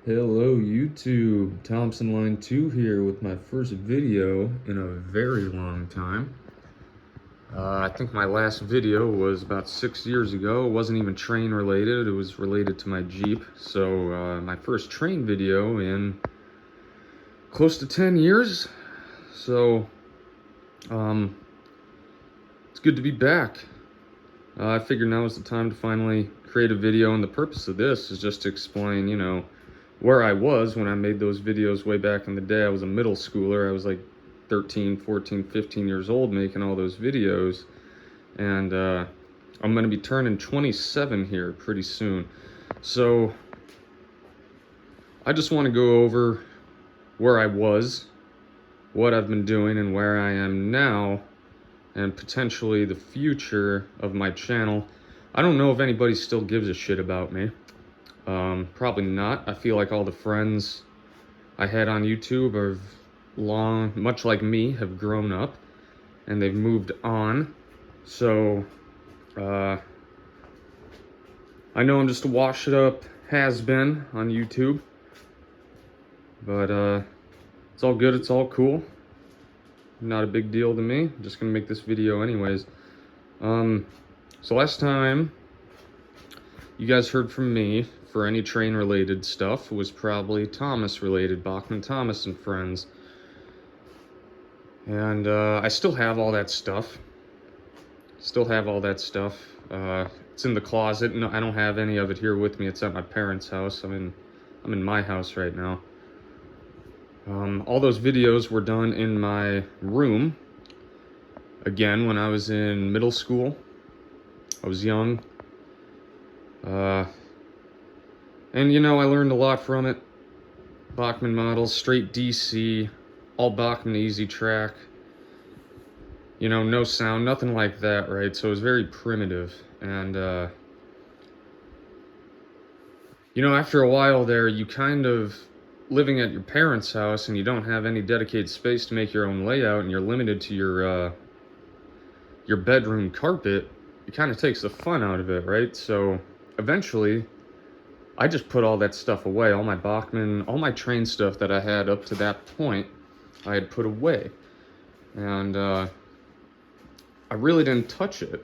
Hello YouTube, Thompson Line 2 here with my first video in a very long time. I think my last video was about 6 years ago. It wasn't even train related, it was related to my Jeep. So my first train video in close to 10 years. So it's good to be back. I figured now is the time to finally create a video, and the purpose of this is just to explain, where I was when I made those videos way back in the day. I was a middle schooler. I was like 13, 14, 15 years old making all those videos. And I'm going to be turning 27 here pretty soon. So I just want to go over where I was, what I've been doing, and where I am now, and potentially the future of my channel. I don't know if anybody still gives a shit about me. Probably not. I feel like all the friends I had on YouTube are much like me, have grown up and they've moved on. So, I know I'm just a washed up has-been on YouTube, but, it's all good, it's all cool. Not a big deal to me. I'm just gonna make this video anyways. So last time you guys heard from me for any train related stuff was probably Thomas related, Bachman Thomas and Friends. And I still have all that stuff. It's in the closet. No, I don't have any of it here with me. It's at my parents' house. I'm in my house right now. All those videos were done in my room. Again, when I was in middle school. I was young. And I learned a lot from it. Bachman models, straight DC, all Bachman easy track. No sound, nothing like that, right? So it was very primitive. And, after a while there, you kind of living at your parents' house and you don't have any dedicated space to make your own layout, and you're limited to your bedroom carpet. It kind of takes the fun out of it, right? So eventually I just put all that stuff away. All my Bachman, all my train stuff that I had up to that point, I had put away. And I really didn't touch it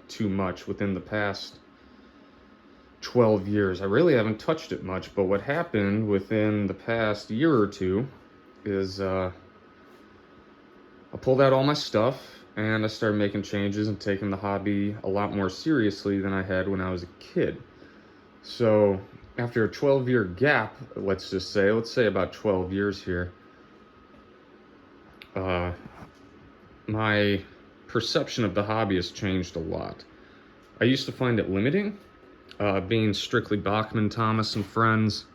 too much within the past 12 years. I really haven't touched it much. But what happened within the past year or two is I pulled out all my stuff and I started making changes and taking the hobby a lot more seriously than I had when I was a kid. So after a 12-year gap, let's say about 12 years here, my perception of the hobby has changed a lot. I used to find it limiting, being strictly Bachman, Thomas, and Friends,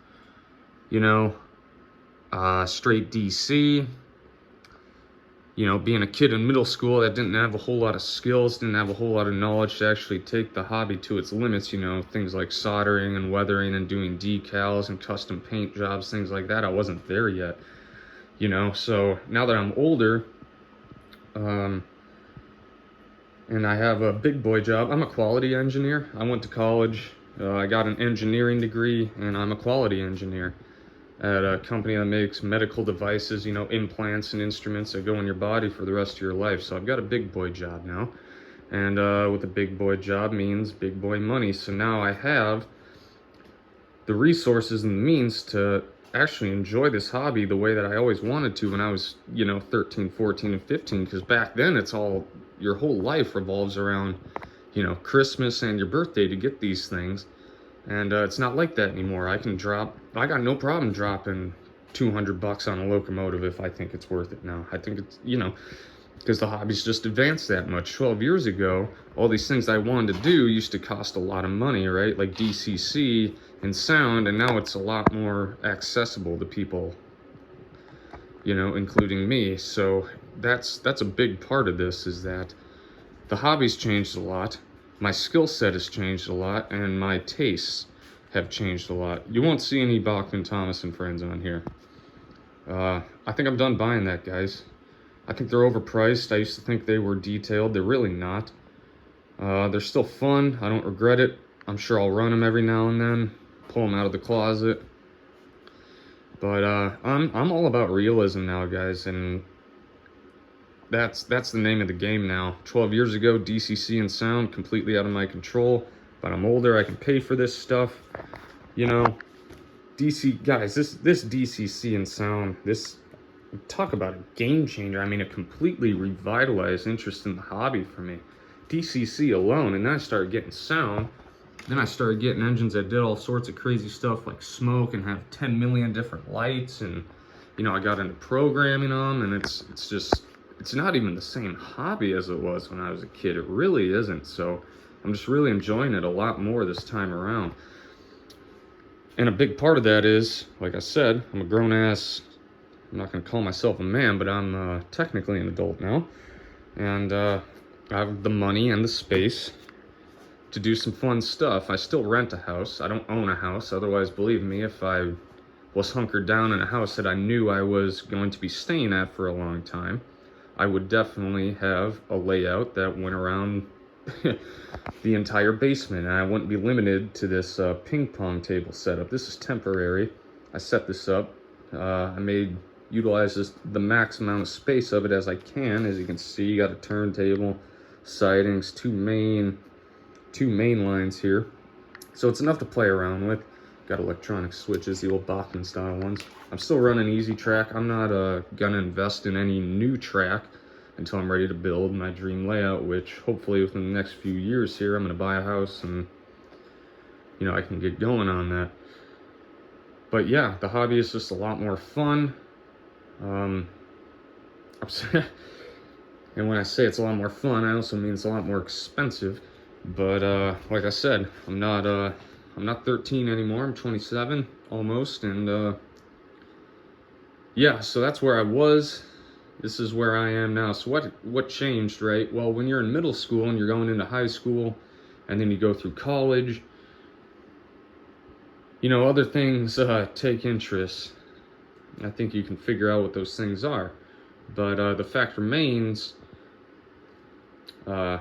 straight DC. Being a kid in middle school that didn't have a whole lot of skills, didn't have a whole lot of knowledge to actually take the hobby to its limits, things like soldering and weathering and doing decals and custom paint jobs, things like that. I wasn't there yet, so now that I'm older, and I have a big boy job. I'm a quality engineer. I went to college, I got an engineering degree, and I'm a quality engineer at a company that makes medical devices, implants and instruments that go in your body for the rest of your life. So I've got a big boy job now. And with a big boy job means big boy money. So now I have the resources and the means to actually enjoy this hobby the way that I always wanted to when I was, 13, 14, and 15. Because back then your whole life revolves around, Christmas and your birthday to get these things. And it's not like that anymore. I got no problem dropping $200 on a locomotive if I think it's worth it now. I think it's, because the hobby's just advanced that much. 12 years ago, all these things I wanted to do used to cost a lot of money, right? Like DCC and sound, and now it's a lot more accessible to people, including me. So that's a big part of this, is that the hobby's changed a lot. My skill set has changed a lot, and my tastes have changed a lot. You won't see any Bachman, Thomas, and Friends on here. I think I'm done buying that, guys. I think they're overpriced. I used to think they were detailed. They're really not. They're still fun. I don't regret it. I'm sure I'll run them every now and then, pull them out of the closet. But I'm all about realism now, guys, and that's the name of the game now. 12 years ago, DCC and sound completely out of my control, but I'm older, I can pay for this stuff. You know, DC guys, this DCC and sound, this, talk about a game changer. I mean, it completely revitalized interest in the hobby for me. DCC alone, and then I started getting sound. Then I started getting engines that did all sorts of crazy stuff like smoke and have 10 million different lights, and you know, I got into programming them, and it's just, it's not even the same hobby as it was when I was a kid. It really isn't. So I'm just really enjoying it a lot more this time around. And a big part of that is, like I said, I'm a grown-ass, I'm not going to call myself a man, but I'm technically an adult now. And I have the money and the space to do some fun stuff. I still rent a house. I don't own a house. Otherwise, believe me, if I was hunkered down in a house that I knew I was going to be staying at for a long time, I would definitely have a layout that went around the entire basement, and I wouldn't be limited to this ping pong table setup. This is temporary. I set this up. I utilize the max amount of space of it as I can. As you can see, you got a turntable, sidings, two main lines here. So it's enough to play around with. Got electronic switches, the old Bachmann style ones. I'm still running Easy Track. I'm not gonna invest in any new track until I'm ready to build my dream layout, which hopefully within the next few years here, I'm gonna buy a house and, you know, I can get going on that. But yeah, the hobby is just a lot more fun. And when I say it's a lot more fun, I also mean it's a lot more expensive. But like I said, I'm not 13 anymore. I'm 27 almost, and yeah, so that's where I was. This is where I am now. So what changed, right? Well, when you're in middle school and you're going into high school, and then you go through college, you know, other things take interest. I think you can figure out what those things are. But the fact remains, you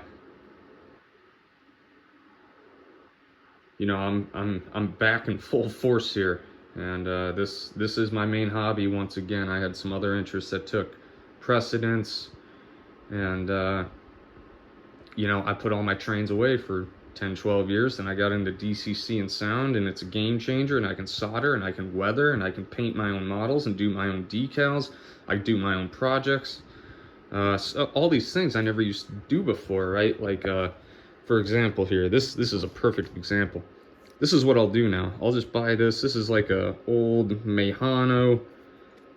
know, I'm back in full force here, and this is my main hobby once again. I had some other interests that took precedence, and you know, I put all my trains away for 10-12 years, and I got into DCC and sound, and it's a game changer, and I can solder, and I can weather, and I can paint my own models and do my own decals. I do my own projects. So all these things I never used to do before, right? Like for example here, this is a perfect example. This is what I'll do now. I'll just buy this. This is like a old Mehano.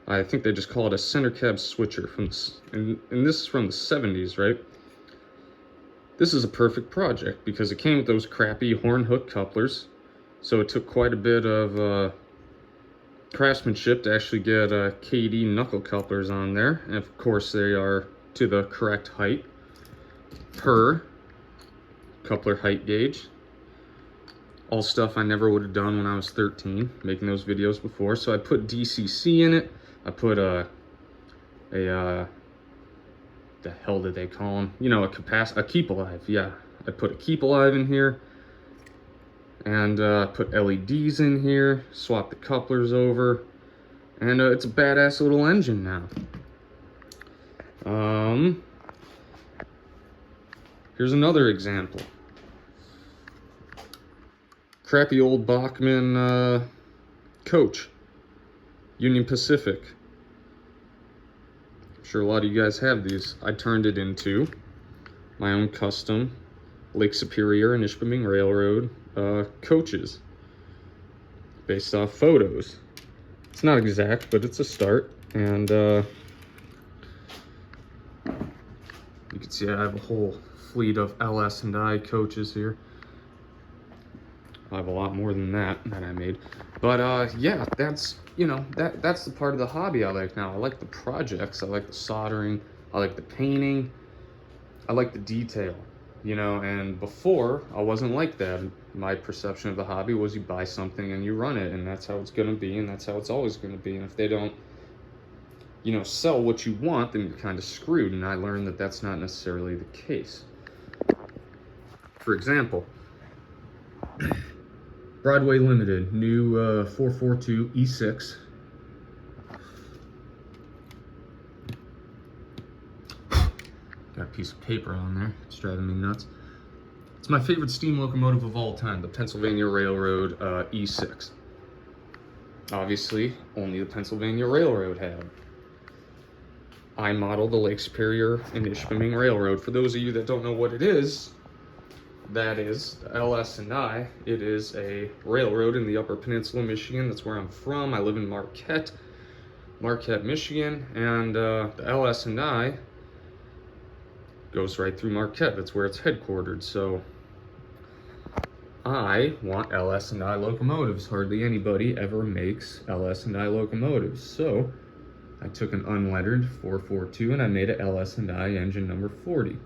I think they just call it a center cab switcher and this is from the 70s, right? This is a perfect project because it came with those crappy horn hook couplers. So it took quite a bit of craftsmanship to actually get KD knuckle couplers on there. And of course they are to the correct height per coupler height gauge. All stuff I never would have done when I was 13, making those videos before. So I put DCC in it. I put the hell did they call them? You know, a keep alive. Yeah, I put a keep alive in here, and put LEDs in here. Swap the couplers over, and it's a badass little engine now. Here's another example. Crappy old Bachmann coach, Union Pacific. I'm sure a lot of you guys have these. I turned it into my own custom Lake Superior and Ishpeming Railroad coaches based off photos. It's not exact, but it's a start. And you can see I have a whole fleet of LS and I coaches here. I have a lot more than that I made. But yeah, that's, you know, that's the part of the hobby I like now. I like the projects, I like the soldering, I like the painting, I like the detail, you know. And before, I wasn't like that. My perception of the hobby was you buy something and you run it, and that's how it's gonna be, and that's how it's always gonna be. And if they don't, you know, sell what you want, then you're kind of screwed. And I learned that that's not necessarily the case. For example, Broadway Limited, new 442 E6 piece of paper on there. It's driving me nuts. It's my favorite steam locomotive of all time, the Pennsylvania Railroad E6. Obviously, only the Pennsylvania Railroad had them. I modeled the Lake Superior and Ishpeming Railroad. For those of you that don't know what it is, that is the LS&I. It is a railroad in the Upper Peninsula, Michigan. That's where I'm from. I live in Marquette, Michigan, and the LS&I goes right through Marquette. That's where it's headquartered. So I want LS&I locomotives. Hardly anybody ever makes LS&I locomotives. So I took an unlettered 442 and I made a LS&I engine number 40.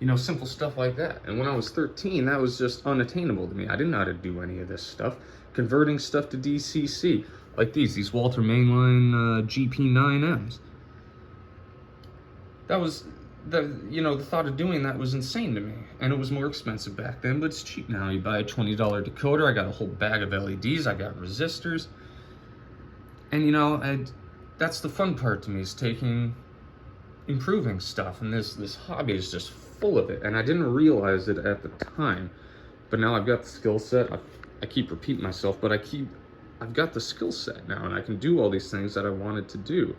You know, simple stuff like that. And when I was 13, that was just unattainable to me. I didn't know how to do any of this stuff. Converting stuff to DCC, like these Walter Mainline GP9Ms. The thought of doing that was insane to me. And it was more expensive back then, but it's cheap now. You buy a $20 decoder, I got a whole bag of LEDs, I got resistors. And that's the fun part to me, is improving stuff. And this hobby is just full of it. And I didn't realize it at the time. But now I've got the skill set. I keep repeating myself, but I've got the skill set now, and I can do all these things that I wanted to do.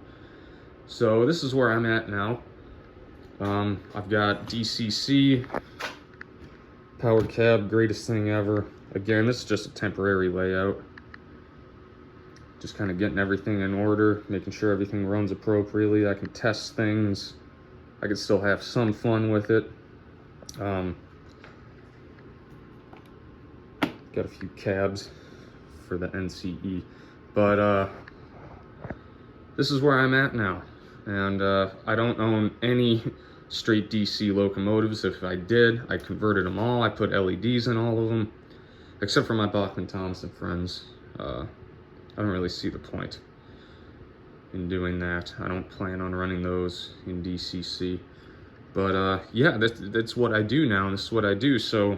So this is where I'm at now. I've got DCC, powered cab, greatest thing ever. Again, this is just a temporary layout. Just kind of getting everything in order, making sure everything runs appropriately. I can test things. I can still have some fun with it. Got a few cabs for the NCE. But this is where I'm at now. And I don't own any straight DC locomotives. If I did, I converted them all. I put LEDs in all of them, except for my Bachman Thompson friends. I don't really see the point in doing that. I don't plan on running those in DCC. But yeah, that's what I do now, and this is what I do. So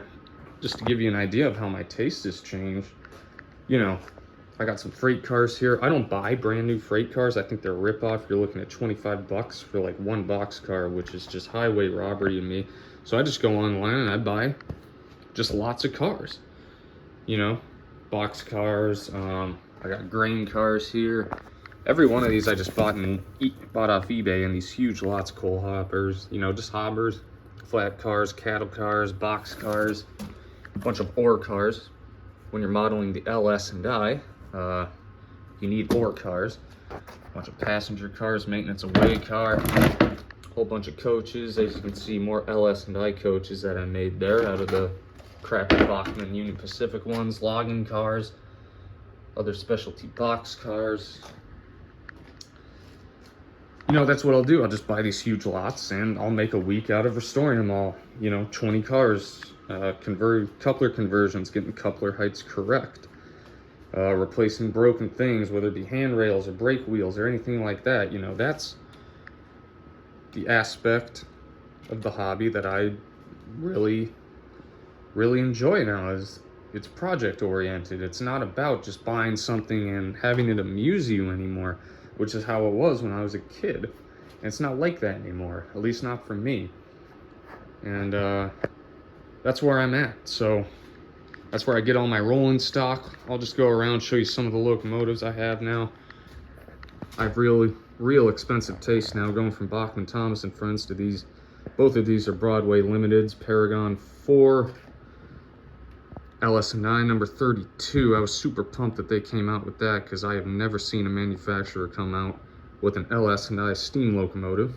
just to give you an idea of how my taste has changed, you know, I got some freight cars here. I don't buy brand new freight cars. I think they're a ripoff. You're looking at 25 bucks for like one box car, which is just highway robbery to me. So I just go online and I buy just lots of cars, you know, box cars. I got grain cars here. Every one of these I just bought off eBay in these huge lots, coal hoppers, you know, just hoppers, flat cars, cattle cars, box cars, a bunch of ore cars. When you're modeling the LS&I, you need ore cars, a bunch of passenger cars, maintenance away car, a whole bunch of coaches. As you can see, more LS&I coaches that I made there out of the crappy Bachman Union Pacific ones, logging cars, other specialty box cars. You know, that's what I'll do. I'll just buy these huge lots and I'll make a week out of restoring them all. You know, 20 cars, coupler conversions, getting coupler heights correct, replacing broken things, whether it be handrails or brake wheels or anything like that. You know, that's the aspect of the hobby that I really, really enjoy now. Is it's project oriented. It's not about just buying something and having it amuse you anymore, which is how it was when I was a kid. And it's not like that anymore, at least not for me. And that's where I'm at. So that's where I get all my rolling stock. I'll just go around, show you some of the locomotives I have now. I have real expensive taste now, going from Bachman Thomas and Friends to these. Both of these are Broadway Limiteds, Paragon 4, LS&I number 32. I was super pumped that they came out with that, because I have never seen a manufacturer come out with an LS&I steam locomotive.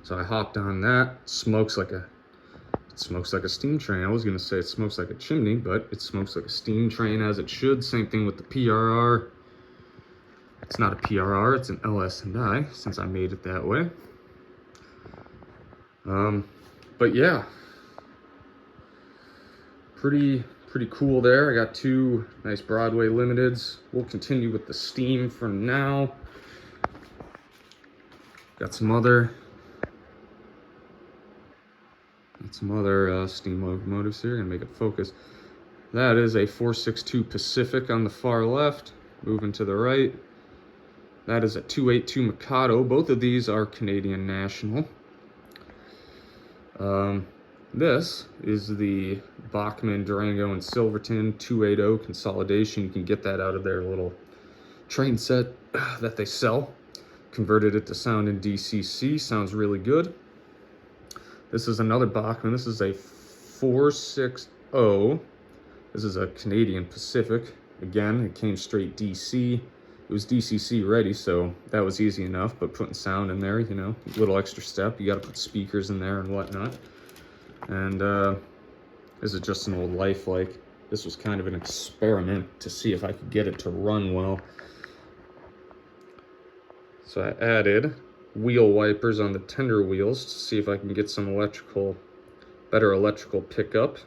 So I hopped on that. It smokes like a steam train. I was gonna say it smokes like a chimney, but it smokes like a steam train, as it should. Same thing with the PRR. It's not a PRR, it's an LS&I, since I made it that way. But yeah, pretty cool there. I got two nice Broadway Limiteds. We'll continue with the steam for now. Got some other steam locomotives here. Gonna make it focus. That is a 462 Pacific on the far left. Moving to the right. That is a 282 Mikado. Both of these are Canadian National. This is the Bachmann, Durango, and Silverton 280 consolidation. You can get that out of their little train set that they sell. Converted it to sound in DCC. Sounds really good. This is another Bachmann. This is a 460. This is a Canadian Pacific. Again, it came straight DC. It was DCC ready, so that was easy enough, but putting sound in there, you know, a little extra step. You got to put speakers in there and whatnot. And this is just an old Lifelike. This was kind of an experiment to see if I could get it to run well. So I added wheel wipers on the tender wheels to see if I can get some better electrical pickup.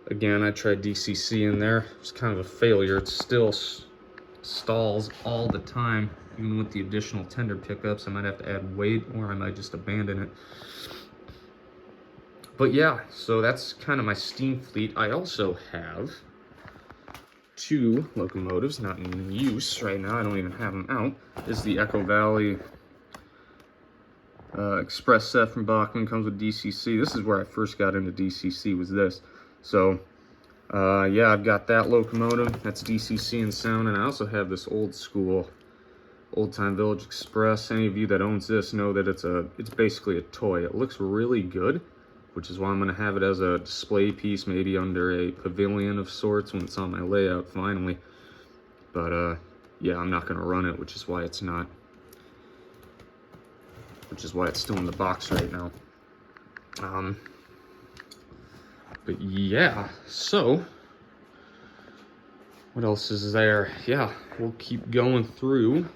Again, I tried DCC in there. It was kind of a failure. It still stalls all the time, even with the additional tender pickups. I might have to add weight, or I might just abandon it. But yeah, so that's kind of my steam fleet. I also have 2 locomotives, not in use right now. I don't even have them out. This is the Echo Valley Express set from Bachmann. Comes with DCC. This is where I first got into DCC, was this. So yeah, I've got that locomotive. That's DCC and sound. And I also have this old school Old Time Village Express. Any of you that owns this know that it's basically a toy. It looks really good, which is why I'm going to have it as a display piece, maybe under a pavilion of sorts when it's on my layout finally. But yeah, I'm not going to run it, which is why it's still in the box right now. But yeah, so what else is there? Yeah, we'll keep going through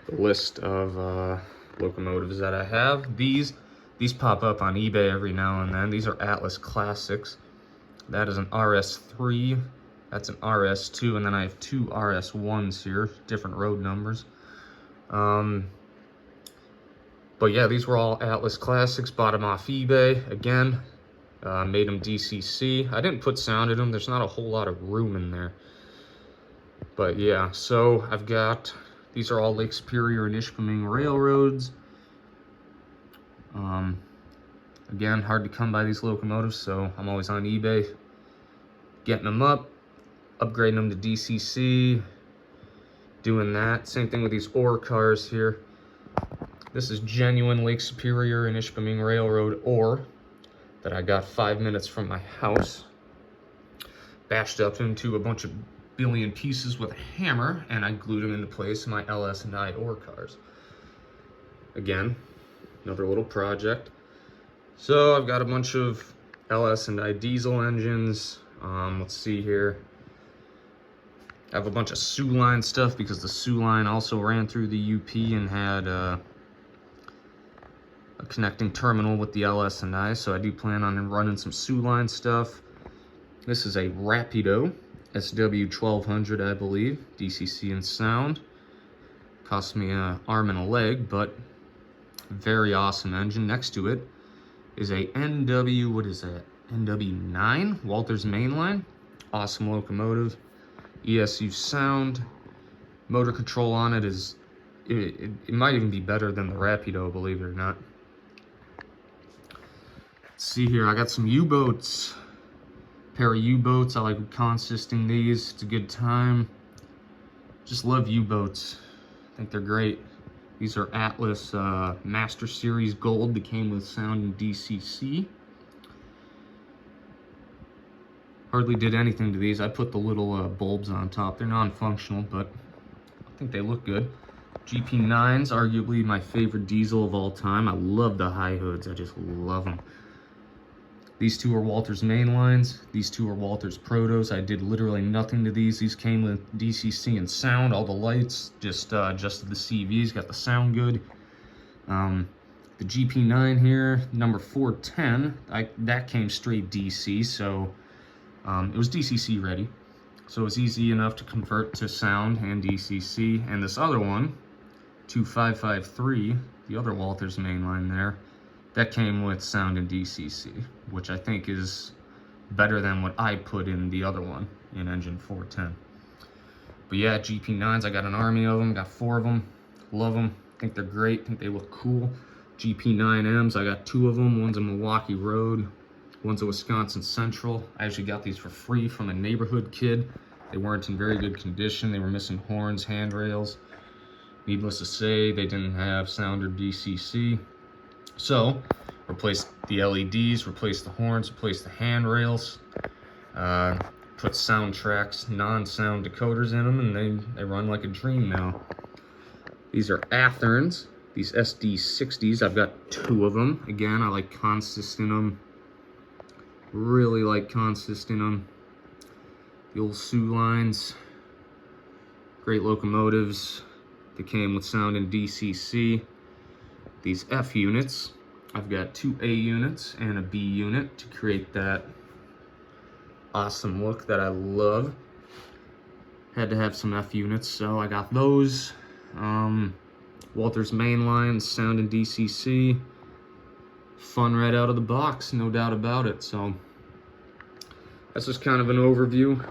the list of locomotives that I have. These pop up on eBay every now and then. These are Atlas Classics. That is an RS3. That's an RS2, and then I have 2 RS1s here, different road numbers. But yeah, these were all Atlas Classics. Bought them off eBay. Again, made them DCC. I didn't put sound in them. There's not a whole lot of room in there. But yeah, so I've got, these are all Lake Superior and Ishpeming railroads. Again, hard to come by these locomotives, so I'm always on eBay getting them up, upgrading them to DCC, doing that. Same thing with these ore cars here. This is genuine Lake Superior and Ishpeming Railroad ore that I got 5 minutes from my house. Bashed up into a bunch of billion pieces with a hammer, and I glued them into place in my LS&I ore cars. Again, another little project. So I've got a bunch of LS&I diesel engines. Let's see here. I have a bunch of Soo Line stuff because the Soo Line also ran through the UP and had a connecting terminal with the LS&I, so I do plan on running some Soo Line stuff. This is a Rapido SW1200, I believe, DCC and sound. Cost me an arm and a leg, but very awesome engine. Next to it is a NW, what is that? NW9, Walters Mainline. Awesome locomotive. ESU sound. Motor control on it is, it might even be better than the Rapido, believe it or not. Let's see here, I got some U-boats. Pair of U-boats. I like consisting these. It's a good time. Just love U-boats. I think they're great. These are Atlas Master Series Gold that came with sound in DCC. Hardly did anything to these. I put the little bulbs on top. They're non-functional, but I think they look good. GP9's arguably my favorite diesel of all time. I love the high hoods. I just love them. These 2 are Walters Mainlines. These 2 are Walters Protos. I did literally nothing to these. These came with DCC and sound. All the lights, just adjusted the CVs, got the sound good. The GP9 here, number 410, that came straight DC, so it was DCC ready. So it was easy enough to convert to sound and DCC. And this other one, 2553, the other Walters Mainline there, that came with sound and DCC, which I think is better than what I put in the other one in engine 410. But yeah, GP9s, I got an army of them, got 4 of them, love them, think they're great, think they look cool. GP9Ms, I got 2 of them, one's a Milwaukee Road, one's a Wisconsin Central. I actually got these for free from a neighborhood kid. They weren't in very good condition, they were missing horns, handrails. Needless to say, they didn't have sound or DCC. So, replaced the LEDs, replaced the horns, replaced the handrails, put SoundTraxx non-sound decoders in them, and they run like a dream now. These are Athearns, these SD60s. I've got 2 of them. Again, I like consist in them. Really like consist in them. The old Sioux lines, great locomotives. They came with sound and DCC. These F units, I've got 2 A units and a B unit to create that awesome look that I love. Had to have some F units, so I got those. Walther's mainline, sound and DCC. Fun right out of the box, no doubt about it. So that's just kind of an overview.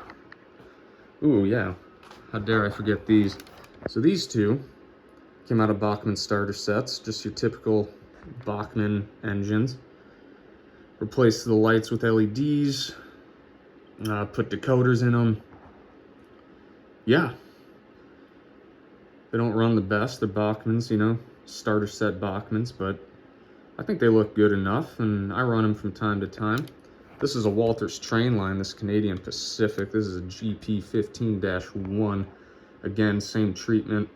Ooh, yeah, how dare I forget these. So these 2 came out of Bachmann starter sets, just your typical Bachmann engines. Replaced the lights with LEDs, put decoders in them. Yeah, they don't run the best. They're Bachmanns, you know, starter set Bachmanns, but I think they look good enough, and I run them from time to time. This is a Walthers train line, this Canadian Pacific. This is a GP15-1. Again, same treatment.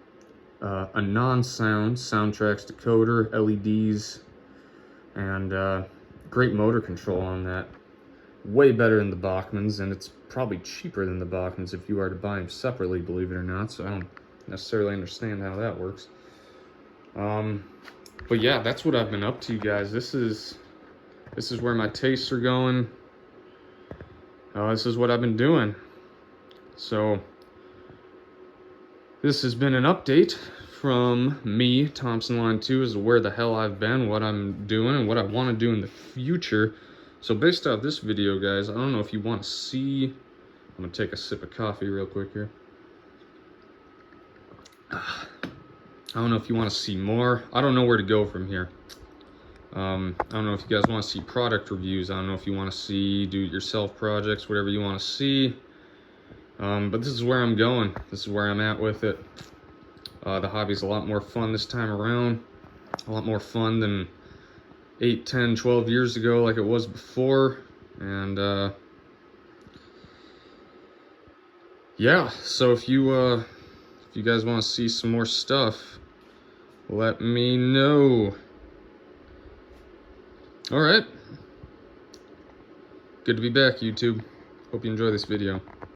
A non-sound SoundTraxx decoder, LEDs, and great motor control on that. Way better than the Bachmanns, and it's probably cheaper than the Bachmanns if you are to buy them separately, believe it or not, so I don't necessarily understand how that works. But yeah, that's what I've been up to, guys. This is where my tastes are going. This is what I've been doing. So this has been an update from me, Thompson Line 2, as to where the hell I've been, what I'm doing, and what I want to do in the future. So based off this video, guys, I don't know if you want to see... I'm going to take a sip of coffee real quick here. I don't know if you want to see more. I don't know where to go from here. I don't know if you guys want to see product reviews. I don't know if you want to see do-it-yourself projects, whatever you want to see. But this is where I'm going. This is where I'm at with it. The hobby's a lot more fun this time around. A lot more fun than 8, 10, 12 years ago like it was before. And yeah, so if you guys want to see some more stuff, let me know. Alright. Good to be back, YouTube. Hope you enjoy this video.